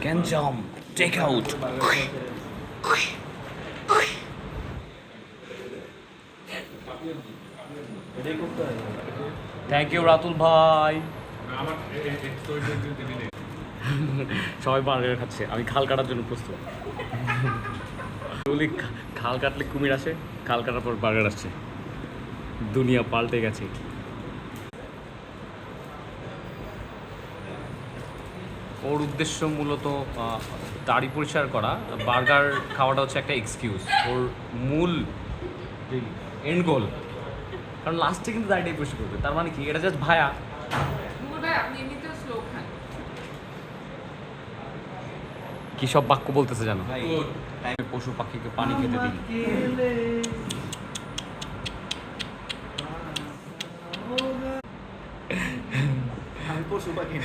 গ্যাঞ্জাম take out. Thank you Ratul ভাই। সবাই বার্গার খাচ্ছে, আমি খাল কাটার জন্য প্রস্তুত। খাল কাটলে কুমির আসে, খাল কাটার পর বার্গার আসছে। দুনিয়া পাল্টে গেছে। ওর উদ্দেশ্য মূলত দাড়ি পরিষ্কার করা, বার্গার খাওয়াটা হচ্ছে একটা এক্সকিউজ। ওর মূল এন্ড গোল, কারণ লাস্টে কিন্তু দাড়িটাই পরিষ্কার করবে। তার মানে কি, এটা জাস্ট ভায়া। কি সব বাক্য বলতেছে জানো? পশু পাখিকে পানি খেতে দিই। আমি পশু পাখি।